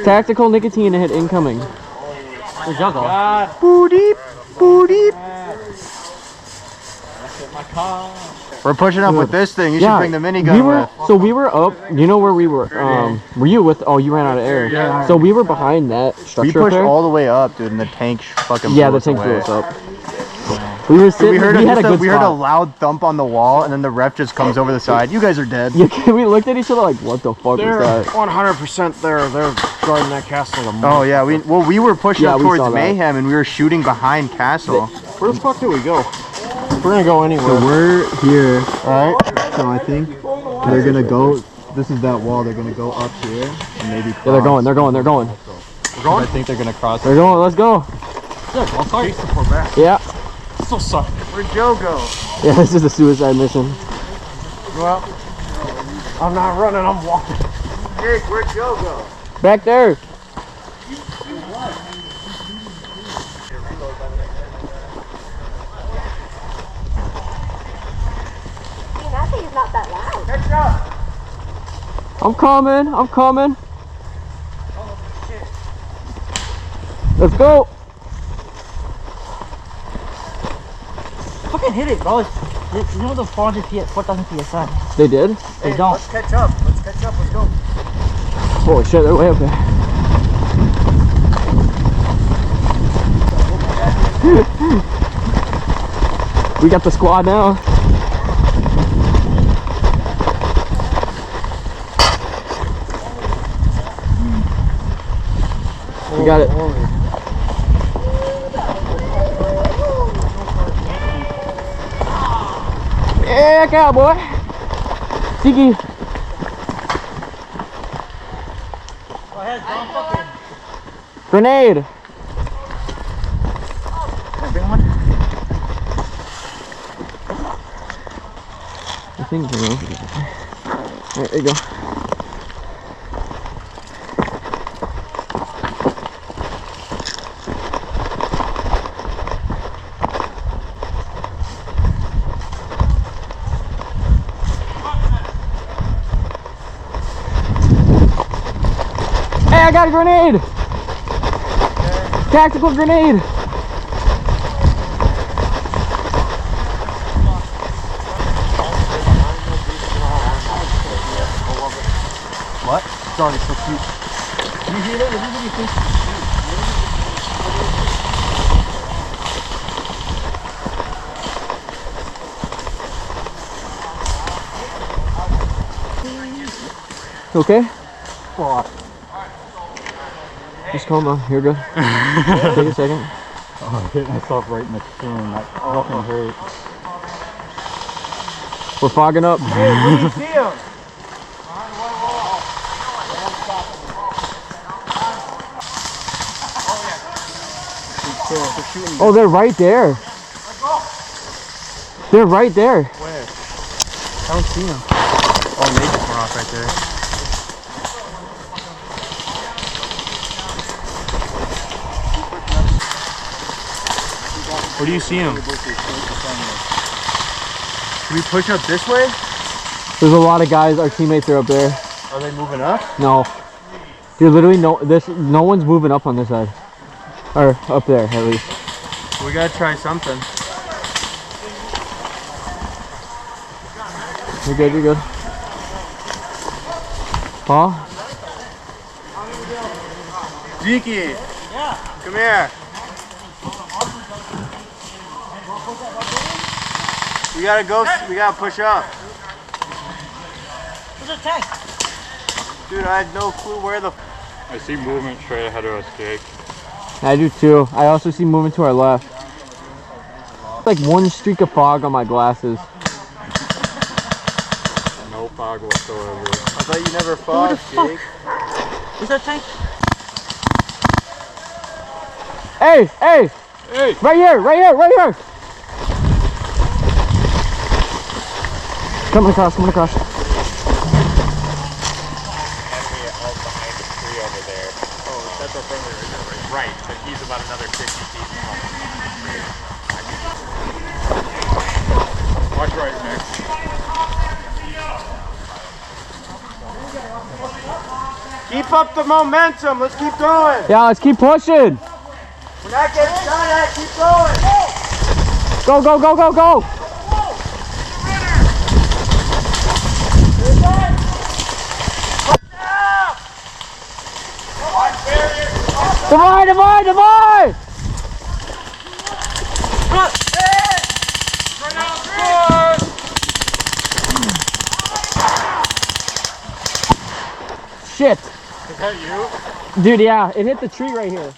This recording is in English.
Tactical nicotine hit incoming. Where'd y'all go? Booty, booty. We're pushing up with this thing. You should bring the minigun with. So we were up. You know where we were? Were you with? Oh, you ran out of air. Yeah. So we were behind that structure. We pushed all the way up, dude, and the tank fucking blew us the tank away. blew us up. We were sitting. We heard a loud thump on the wall, and then the ref just comes over the side. You guys are dead. Yeah, we looked at each other like, what the fuck They're was that? 100% they're guarding that castle. Oh yeah, we were pushing up towards Mayhem, and we were shooting behind Castle. Where the fuck do we go? We're gonna go anywhere. So we're here, all right? So I think they're gonna go. This is that wall. They're gonna go up here and maybe cross. Yeah, they're going. We're going? I think they're gonna cross. They're going. Let's go. Yeah, I'll start. Back. Yeah. Still suck. Where'd Joe go? Yeah, this is a suicide mission. Well, I'm not running. I'm walking. Jake, where'd Joe go? Back there. That thing is not that loud. Catch up. I'm coming. I'm coming. Let's go. Fucking hit it, bro. You know the 4,000 PSI. They did? They don't. Let's catch up. Let's catch up. Let's go. Holy shit, they're way up there. We got the squad now. We got it. Yeah, cowboy. Tiki. Grenade. Bring one. I think so. There you go. Hey, I got a grenade! Tactical grenade! What? Sorry, so cute. You hear that? Everybody thinks it's cute. Okay? Fuck. Just calm down. You're good. Take a second. Oh, I hit myself right in the chin. That fucking hurt. We're fogging up. Hey, where do you see him? Oh, they're right there. They're right there. Where? I don't see him. Oh, they just went off right there. Where do you see him? Can we push up this way? There's a lot of guys. Our teammates are up there. Are they moving up? No. Dude, literally no one's moving up on this side. Or up there, at least. We gotta try something. You're good, you're good. Huh? Zeke! Yeah? Come here. We gotta go, we gotta push up. Where's the tank? Dude, I have no clue where the... I see movement straight ahead of us, Jake. I do too. I also see movement to our left. It's like one streak of fog on my glasses. No fog whatsoever. I thought you never fogged, Jake. Where's that tank? Hey, hey! Hey! Right here, right here, right here! Coming across, coming across. Right, but he's about another 50 feet from Watch right, Nick. Keep up the momentum. Let's keep going. Yeah, let's keep pushing. We're not getting shot at. Keep going. Go, go, go, go, go. Divide, divide, divide. Shit. Is that you? Dude, yeah, it hit the tree right here.